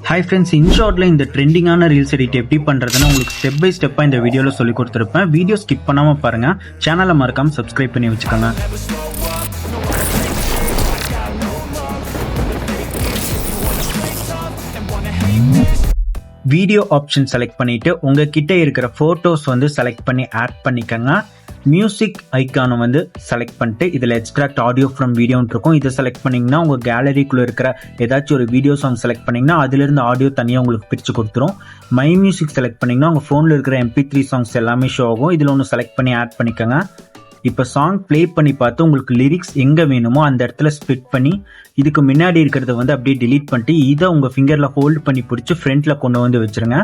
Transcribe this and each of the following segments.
Hi friends, in short இந்த ட்ரெண்டிங்கான reels edit எப்படி பண்றதுன்னு உங்களுக்கு ஸ்டெப் பை ஸ்டெப்பா இந்த வீடியோல சொல்லி கொடுத்திருப்பேன். வீடியோ ஸ்கிப் பண்ணாம பாருங்க. சேனலை மறக்காம சப்ஸ்கிரைப் பண்ணி வச்சுக்கோங்க. வீடியோ ஆப்ஷன் செலக்ட் பண்ணிட்டு உங்ககிட்ட இருக்கிற போட்டோஸ் செலக்ட் பண்ணி ஆட் பண்ணிக்கோங்க. மியூசிக் ஐக்கானை செலக்ட் பண்ணிட்டு இதில் எக்ஸ்ட்ராக்ட் ஆடியோ ஃப்ரம் வீடியோன்னு இருக்கும். இதை செலக்ட் பண்ணிங்கன்னா உங்கள் கேலரிக்குள்ளே இருக்கிற ஏதாச்சும் ஒரு வீடியோ சாங் செலக்ட் பண்ணிங்கன்னா அதிலிருந்து ஆடியோ தனியாக உங்களுக்கு பிரித்து கொடுத்துரும். மை மியூசிக் செலக்ட் பண்ணிங்கன்னா உங்கள் ஃபோனில் இருக்கிற MP3 சாங்ஸ் எல்லாமே ஷோ ஆகும். இதில் ஒன்று செலக்ட் பண்ணி ஆட் பண்ணிக்கோங்க. இப்போ சாங் ப்ளே பண்ணி பார்த்து உங்களுக்கு லிரிக்ஸ் எங்கே வேணுமோ அந்த இடத்துல ஸ்பிட் பண்ணி இதுக்கு முன்னாடி இருக்கிறத அப்படியே டிலீட் பண்ணிட்டு இதை உங்கள் ஃபிங்கரில் ஹோல்ட் பண்ணி பிடிச்சி ஃப்ரண்ட்டில் கொண்டு வச்சுருங்க.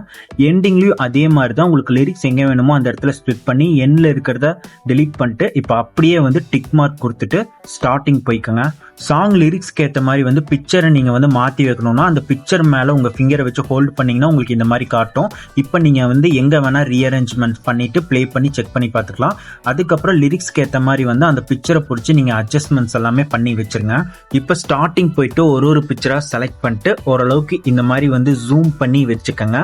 எண்டிங்லேயும் அதே மாதிரி தான் உங்களுக்கு லிரிக்ஸ் எங்கே வேணுமோ அந்த இடத்துல ஸ்பிட் பண்ணி எண்டில் இருக்கிறத டிலீட் பண்ணிட்டு இப்போ அப்படியே டிக் மார்க் கொடுத்துட்டு ஸ்டார்டிங் போய்க்கோங்க. சாங் லிரிக்ஸ்க்கு ஏற்ற மாதிரி பிக்சரை நீங்கள் மாற்றி வைக்கணும்னா அந்த பிக்சர் மேலே உங்கள் ஃபிங்கரை வச்சு ஹோல்ட் பண்ணிங்கன்னா உங்களுக்கு இந்த மாதிரி காட்டும். இப்போ நீங்கள் எங்கே வேணால் ரீஅரேஞ்ச்மெண்ட் பண்ணிவிட்டு ப்ளே பண்ணி செக் பண்ணி பார்த்துக்கலாம். அதுக்கப்புறம் லிரிக்ஸ்க்கு ஏற்ற மாதிரி அந்த பிக்சரை பிடிச்சி நீங்கள் அட்ஜஸ்ட்மெண்ட்ஸ் எல்லாமே பண்ணி வச்சுருங்க. இப்போ ஸ்டார்டிங் போயிட்டு ஒரு பிக்சராக செலக்ட் பண்ணிட்டு ஓரளவுக்கு இந்த மாதிரி ஜூம் பண்ணி வச்சுக்கோங்க.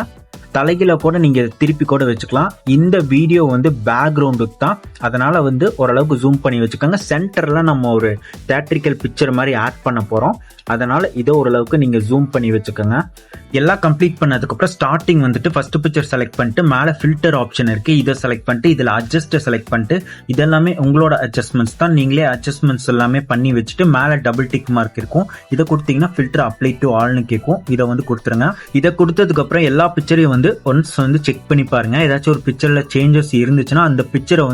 தலைகீழ கூட நீங்க திருப்பி கூட வச்சுக்கலாம். இந்த வீடியோ பேக்ரவுண்டுக்கு தான், அதனால ஓரளவுக்கு ஜூம் பண்ணி வச்சுக்கோங்க. சென்டர்ல நம்ம ஒரு தியேட்ரிக்கல் பிக்சர் மாதிரி ஆட் பண்ண போறோம், அதனால இதை ஓரளவுக்கு நீங்க ஜூம் பண்ணி வச்சுக்கோங்க. எல்லாம் கம்ப்ளீட் பண்ணதுக்கு அப்புறம் ஸ்டார்டிங் ஃபர்ஸ்ட் பிக்சர் செலக்ட் பண்ணிட்டு மேல ஃபில்டர் ஆப்ஷன் இருக்கு, இதை செலக்ட் பண்ணிட்டு இதுல அட்ஜஸ்ட் செலக்ட் பண்ணிட்டு இதெல்லாமே உங்களோட அட்ஜஸ்ட்மெண்ட்ஸ் தான். நீங்களே அட்ஜஸ்ட்மெண்ட்ஸ் எல்லாமே பண்ணி வச்சுட்டு மேல டபுள் டிக் மார்க் இருக்கும், இதை கொடுத்தீங்கன்னா ஃபில்டர் அப்ளை டு ஆல்னு கேட்கும். இதை கொடுத்துருங்க. இதை கொடுத்ததுக்கு அப்புறம் எல்லா பிக்சரையும் ஒன்ஸ் செக் பண்ணி பாருங்க. ஏதாச்சும் ஒரு பிக்சர்ல சேஞ்சஸ் இருந்துச்சுன்னா அந்த பிக்சரை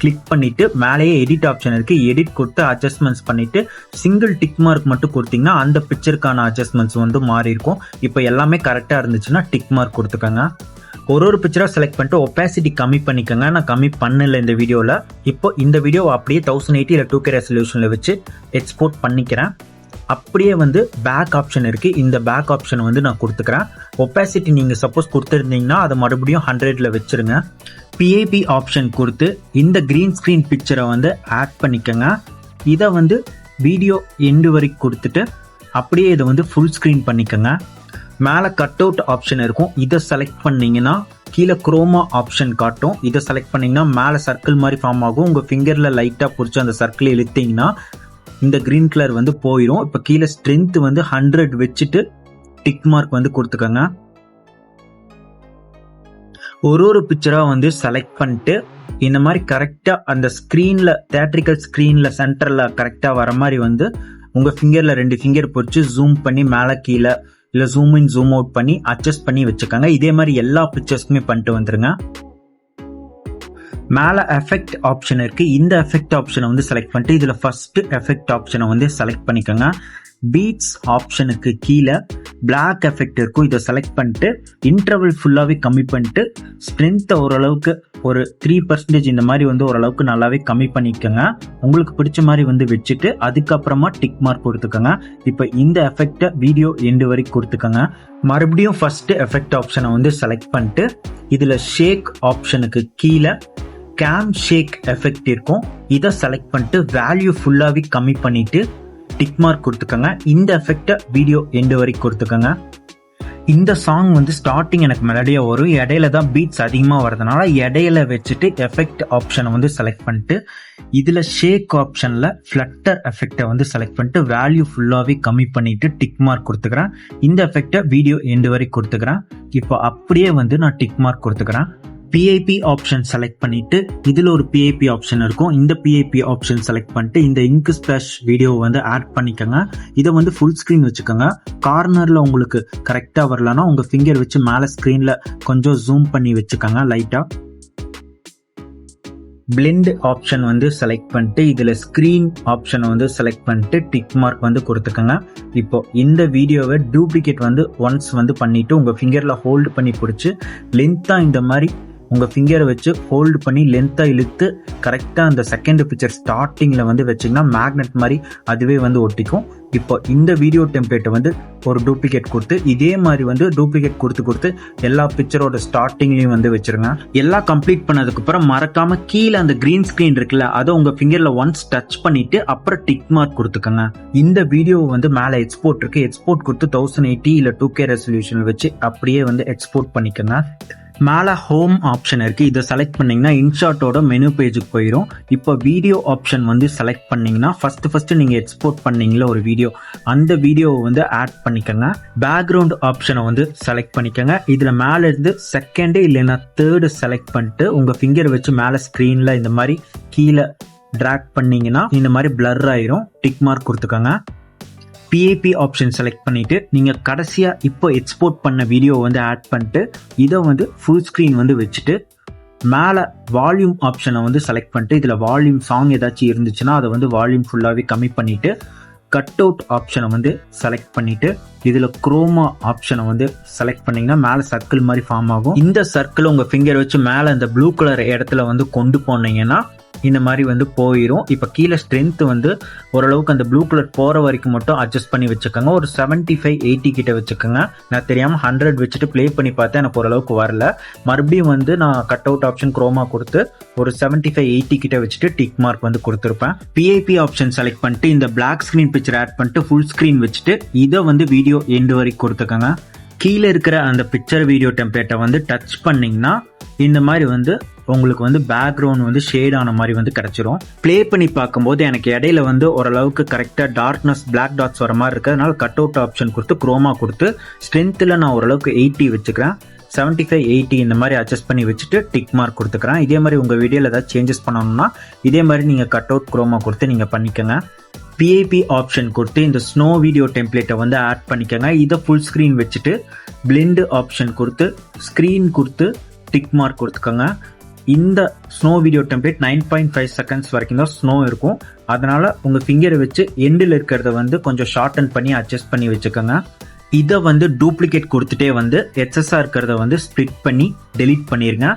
கிளிக் பண்ணிட்டு மேலேயே எடிட் ஆப்ஷன் இருக்கு, எடிட் கொடுத்து அட்ஜஸ்ட்மெண்ட்ஸ் பண்ணிட்டு சிங்கிள் டிக் மார்க் மட்டும் கொடுத்தீங்கன்னா அந்த பிக்சருக்கான அட்ஜஸ்ட்மெண்ட்ஸ் மாறி இருக்கும். இப்போ எல்லாமே கரெக்டா இருந்துச்சுன்னா டிக் மார்க் கொடுத்துக்கோங்க. ஒரு பிக்சரா செலக்ட் பண்ணிட்டு ஒபாசிட்டி கம்மி பண்ணிக்கோங்க. நான் கம்மி பண்ணல இந்த வீடியோல. இப்போ இந்த வீடியோ அப்படியே 1080 இல்ல 2K ரெசல்யூஷன்ல வச்சு எக்ஸ்போர்ட் பண்ணிக்கிறேன். அப்படியே பேக் ஆப்ஷன் இருக்கு, இந்த பேக் ஆப்ஷன் நான் கொடுத்துக்கிறேன். ஒபாசிட்டி நீங்க சப்போஸ் கொடுத்துருந்தீங்கன்னா அதை மறுபடியும் 100ல வச்சிருங்க. PIP ஆப்ஷன் கொடுத்து இந்த கிரீன் ஸ்கிரீன் பிக்சரை ஆட் பண்ணிக்கோங்க. இதை வீடியோ எண்டு வரைக்கும் கொடுத்துட்டு அப்படியே இதை ஃபுல் ஸ்கிரீன் பண்ணிக்கோங்க. மேலே கட் அவுட் ஆப்ஷன் இருக்கும், இதை செலக்ட் பண்ணீங்கன்னா கீழே குரோமா ஆப்ஷன் காட்டும். இதை செலக்ட் பண்ணீங்கன்னா மேலே சர்க்கிள் மாதிரி ஃபார்ம் ஆகும். உங்க ஃபிங்கர்ல லைட்டா பிடிச்சி அந்த சர்க்கிள் இழுத்தீங்கன்னா இந்த கிரீன் கலர் போயிடும். இப்போ கீழே ஸ்ட்ரென்த் 100 வச்சுட்டு டிக் மார்க் கொடுத்துக்கோங்க. ஒரு பிக்சரா செலக்ட் பண்ணிட்டு இந்த மாதிரி கரெக்டா அந்த ஸ்கிரீன்ல தியேட்ரிக்கல் ஸ்கிரீன்ல சென்டர்ல கரெக்டா வர மாதிரி உங்க ஃபிங்கர்ல 2 ஃபிங்கர் பிடிச்சி ஜூம் பண்ணி மேல கீழே இல்ல ஜூம் இன் ஜூம் அவுட் பண்ணி அட்ஜஸ்ட் பண்ணி வச்சுக்கோங்க. இதே மாதிரி எல்லா பிக்சர்ஸ்க்குமே பண்ணிட்டு வந்துருங்க. மேல எஃபெக்ட் ஆப்ஷன் இருக்கு, இந்த எஃபெக்ட் ஆப்ஷனை செலக்ட் பண்ணிட்டு இதுல ஃபர்ஸ்ட் எஃபெக்ட் ஆப்ஷனை செலக்ட் பண்ணிக்கோங்க. பீட்ஸ் ஆப்ஷனுக்கு கீழே பிளாக் எஃபெக்ட் இருக்கும், இதை செலக்ட் பண்ணிட்டு இன்டர்வல் ஃபுல்லாவே கம்மி பண்ணிட்டு ஸ்ட்ரென்த் ஓரளவுக்கு ஒரு 3% இந்த மாதிரி ஓரளவுக்கு நல்லாவே கம்மி பண்ணிக்கோங்க. உங்களுக்கு பிடிச்ச மாதிரி வச்சுட்டு அதுக்கப்புறமா டிக் மார்க் கொடுத்துக்கோங்க. இப்போ இந்த எஃபெக்டை வீடியோ எண்டு வரைக்கும் கொடுத்துக்கோங்க. மறுபடியும் ஃபர்ஸ்ட் எஃபெக்ட் ஆப்ஷனை செலக்ட் பண்ணிட்டு இதுல ஷேக் ஆப்ஷனுக்கு கீழே கேம் ஷேக் எஃபெக்ட் இருக்கும், இதை செலக்ட் பண்ணிட்டு வேல்யூ ஃபுல்லாவே கம்மி பண்ணிட்டு டிக் மார்க் கொடுத்துக்கோங்க. இந்த எஃபெக்டை வீடியோ எண்டு வரைக்கும் கொடுத்துக்கோங்க. இந்த சாங் ஸ்டார்டிங் எனக்கு மெலடியா வரும், இடையில தான் பீட்ஸ் அதிகமா வரதுனால இடையில வச்சுட்டு எஃபெக்ட் ஆப்ஷனை செலக்ட் பண்ணிட்டு இதுல ஷேக் ஆப்ஷன்ல ஃபிளட்டர் எஃபெக்டை செலக்ட் பண்ணிட்டு வேல்யூ ஃபுல்லாவே கம்மி பண்ணிட்டு டிக் மார்க் கொடுத்துக்கிறேன். இந்த எஃபெக்டை வீடியோ எண்டு வரைக்கும் கொடுத்துக்கிறேன். இப்போ அப்படியே நான் டிக் மார்க் கொடுத்துக்கிறேன். PIP ஆப்ஷன் செலக்ட் பண்ணிட்டு இதுல ஒரு PIP ஆப்ஷன் இருக்கும், இந்த PIP ஆப்ஷன் செலக்ட் பண்ணிட்டு இந்த இங்க் ஸ்பிளாஷ் வீடியோ ஆட் பண்ணிக்கோங்க. இதை ஃபுல் ஸ்கிரீன் வச்சுக்கோங்க. கார்னர்ல உங்களுக்கு கரெக்டா வரலன்னா உங்க ஃபிங்கர் வச்சு மேல ஸ்கிரீன்ல கொஞ்சம் ஜூம் பண்ணி வச்சுக்கோங்க லைட்டா. பிளெண்ட் ஆப்ஷன் செலக்ட் பண்ணிட்டு இதுல ஸ்கிரீன் ஆப்ஷனை செலக்ட் பண்ணிட்டு டிக் மார்க் கொடுத்துக்கோங்க. இப்போ இந்த வீடியோவை டூப்ளிகேட் ஒன்ஸ் பண்ணிட்டு உங்க ஃபிங்கர்ல ஹோல்டு பண்ணி பிடிச்சி லென்த்தா இந்த மாதிரி உங்க ஃபிங்கரை வச்சு ஹோல்டு பண்ணி லென்த்தா இழுத்து கரெக்டா அந்த செகண்ட் பிக்சர் ஸ்டார்டிங்ல வச்சீங்கன்னா மேக்னெட் மாதிரி அதுவே ஒட்டிக்கும். இப்போ இந்த வீடியோ டெம்ப்ளேட்டை வந்து ஒரு டூப்ளிகேட் கொடுத்து இதே மாதிரி வந்து டூப்ளிகேட் கொடுத்து எல்லா பிக்சரோட ஸ்டார்டிங்லயும் வந்து வச்சிருங்க. எல்லாம் கம்ப்ளீட் பண்ணதுக்கு அப்புறம் மறக்காம கீழே அந்த கிரீன் ஸ்கிரீன் இருக்குல்ல, அதை உங்க ஃபிங்கர்ல ஒன்ஸ் டச் பண்ணிட்டு அப்புறம் டிக் மார்க் கொடுத்துக்கோங்க. இந்த வீடியோ வந்து மேல எக்ஸ்போர்ட் இருக்கு, எக்ஸ்போர்ட் கொடுத்து 1080 இல்ல 2K ரெசல்யூஷன் வச்சு அப்படியே வந்து எக்ஸ்போர்ட் பண்ணிக்கோங்க. மேல ஹோம் ஆப்ஷன் இருக்கு, இதை செலக்ட் பண்ணீங்கன்னா இன்ஷாட்டோட மெனு பேஜுக்கு போயிடும். இப்போ வீடியோ ஆப்ஷன் வந்து செலக்ட் பண்ணீங்கன்னா ஃபர்ஸ்ட் நீங்க எக்ஸ்போர்ட் பண்ணீங்களா ஒரு வீடியோ, அந்த வீடியோவை வந்து ஆட் பண்ணிக்கோங்க. பேக்ரவுண்ட் ஆப்ஷனை வந்து செலக்ட் பண்ணிக்கோங்க. இதுல மேல இருந்து செகண்ட் இல்லைன்னா தேர்டு செலக்ட் பண்ணிட்டு உங்க ஃபிங்கர் வச்சு மேல ஸ்கிரீன்ல இந்த மாதிரி கீழே டிராக் பண்ணீங்கன்னா இந்த மாதிரி பிளர் ஆயிரும். டிக் மார்க் கொடுத்துக்கோங்க. PAP ஆப்ஷன் செலக்ட் பண்ணிட்டு நீங்க கடைசியா இப்போ எக்ஸ்போர்ட் பண்ண வீடியோ வந்து ஆட் பண்ணிட்டு இதை வந்து ஃபுல் ஸ்கிரீன் வந்து வச்சுட்டு மேல வால்யூம் ஆப்ஷனை வந்து செலக்ட் பண்ணிட்டு இதுல வால்யூம் சாங் ஏதாச்சும் இருந்துச்சுன்னா அதை வந்து வால்யூம் ஃபுல்லாவே கம்மி பண்ணிட்டு கட் அவுட் ஆப்ஷனை வந்து செலக்ட் பண்ணிட்டு இதுல குரோமா ஆப்ஷனை வந்து செலக்ட் பண்ணீங்கன்னா மேல சர்க்கிள் மாதிரி ஃபார்ம் ஆகும். இந்த சர்க்கிள் உங்க ஃபிங்கர் வச்சு மேல இந்த ப்ளூ கலர் இடத்துல வந்து கொண்டு போனீங்கன்னா இந்த மாதிரி வந்து போயிடும். இப்போ கீழே ஸ்ட்ரென்த் வந்து ஓரளவுக்கு அந்த ப்ளூ கலர் போகிற வரைக்கும் மட்டும் அட்ஜஸ்ட் பண்ணி வச்சுக்கோங்க. ஒரு 75-80 கிட்ட வச்சுக்கோங்க. நான் தெரியாமல் 100 வச்சுட்டு ப்ளே பண்ணி பார்த்தேன், எனக்கு ஓரளவுக்கு வரல. மறுபடியும் வந்து நான் கட் அவுட் ஆப்ஷன் குரோமா கொடுத்து ஒரு 75-80 கிட்ட வச்சுட்டு டிக் மார்க் வந்து கொடுத்துருப்பேன். PAP ஆப்ஷன் செலக்ட் பண்ணிட்டு இந்த பிளாக் ஸ்கிரீன் பிக்சர் ஆட் பண்ணிட்டு ஃபுல் ஸ்கிரீன் வச்சுட்டு இதை வந்து வீடியோ எண்டு வரைக்கும் கொடுத்துக்கோங்க. கீழே இருக்கிற அந்த பிக்சர் வீடியோ டெம்ப்ளேட்டை வந்து டச் பண்ணிங்கன்னா இந்த மாதிரி வந்து உங்களுக்கு வந்து பேக்ரவுண்ட் வந்து ஷேட் ஆன மாதிரி வந்து கிடைச்சிரும். ப்ளே பண்ணி பார்க்கும்போது எனக்கு இடையில வந்து ஓரளவுக்கு கரெக்டாக டார்க்னஸ் பிளாக் டாட்ஸ் வர மாதிரி இருக்கு. அதனால கட் அவுட் ஆப்ஷன் கொடுத்து குரோமா கொடுத்து ஸ்ட்ரென்த்தில் நான் ஓரளவுக்கு 80 வச்சுக்கிறேன். 75-80 இந்த மாதிரி அட்ஜஸ்ட் பண்ணி வச்சுட்டு டிக் மார்க் கொடுத்துக்கிறேன். இதே மாதிரி உங்கள் வீடியோவில் ஏதாவது சேஞ்சஸ் பண்ணணும்னா இதே மாதிரி நீங்கள் கட் அவுட் குரோமா கொடுத்து நீங்கள் பண்ணிக்கோங்க. PAP ஆப்ஷன் கொடுத்து இந்த ஸ்னோ வீடியோ டெம்ப்ளேட்டை வந்து ஆட் பண்ணிக்கோங்க. இதை ஃபுல் ஸ்க்ரீன் வச்சுட்டு பிளெண்ட் ஆப்ஷன் கொடுத்து ஸ்க்ரீன் கொடுத்து டிக் மார்க் கொடுத்துக்கோங்க. இந்த ஸ்னோ வீடியோ டெம்ப்ளேட் 9.5 செகண்ட்ஸ் வரைக்கும் தான் ஸ்னோ இருக்கும். அதனால உங்கள் ஃபிங்கரை வச்சு எண்டில் இருக்கிறத வந்து கொஞ்சம் ஷார்டன் பண்ணி அட்ஜஸ்ட் பண்ணி வச்சுக்கோங்க. இதை வந்து டூப்ளிகேட் கொடுத்துட்டே வந்து எக்ஸஸாக இருக்கிறத வந்து ஸ்ப்ளிட் பண்ணி டெலீட் பண்ணிடுங்க.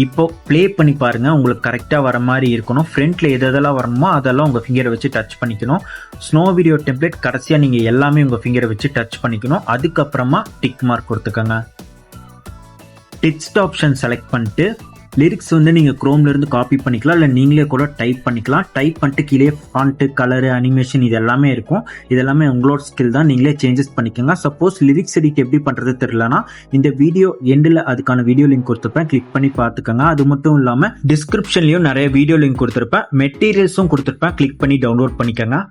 இப்போ ப்ளே பண்ணி பாருங்க, உங்களுக்கு கரெக்டாக வர மாதிரி இருக்கணும். ஃப்ரண்ட்ல எதெல்லாம் வரணுமோ அதெல்லாம் உங்கள் ஃபிங்கரை வச்சு டச் பண்ணிக்கணும். ஸ்னோ வீடியோ டெம்ப்ளேட் கடைசியாக நீங்கள் எல்லாமே உங்கள் ஃபிங்கரை வச்சு டச் பண்ணிக்கணும். அதுக்கப்புறமா டிக் மார்க் கொடுத்துக்கோங்க. டெக்ஸ்ட் ஆப்ஷன் செலக்ட் பண்ணிட்டு லிரிக்ஸ் வந்து நீங்கள் குரோம்ல இருந்து காப்பி பண்ணிக்கலாம், இல்லை நீங்களே கூட டைப் பண்ணிக்கலாம். டைப் பண்ணிட்டு கீழே ஃபாண்ட், கலரு, அனிமேஷன் இது எல்லாமே இருக்கும். இது எல்லாமே உங்களோட ஸ்கில் தான், நீங்களே சேஞ்சஸ் பண்ணிக்கோங்க. சப்போஸ் லிரிக்ஸ் எடிட் எப்படி பண்ணுறது தெரியலனா இந்த வீடியோ எண்டில் அதுக்கான வீடியோ லிங்க் கொடுத்துருப்பேன், கிளிக் பண்ணி பார்த்துக்கோங்க. அது மட்டும் இல்லாமல் டிஸ்கிரிப்ஷன்லையும் நிறைய வீடியோ லிங்க் கொடுத்துருப்பேன், மெட்டீரியல்ஸும் கொடுத்துருப்பேன், கிளிக் பண்ணி டவுன்லோட் பண்ணிக்கோங்க.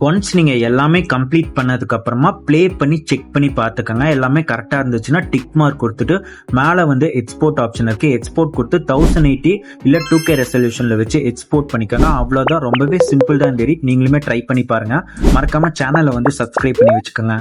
ஒன்ஸ் நீங்கள் எல்லாமே கம்ப்ளீட் பண்ணதுக்கு அப்புறமா ப்ளே பண்ணி செக் பண்ணி பார்த்துக்கோங்க. எல்லாமே கரெக்டாக இருந்துச்சுன்னா டிக் மார்க் கொடுத்துட்டு மேலே வந்து எக்ஸ்போர்ட் ஆப்ஷன் இருக்குது, எக்ஸ்போர்ட் கொடுத்து 1080 இல்லை 2K ரெசல்யூஷனில் வச்சு எக்ஸ்போர்ட் பண்ணிக்கோங்க. அவ்வளோதான், ரொம்பவே சிம்பிள் தான். நீங்களுமே ட்ரை பண்ணி பாருங்கள். மறக்காமல் சேனலை வந்து சப்ஸ்கிரைப் பண்ணி வச்சுக்கோங்க.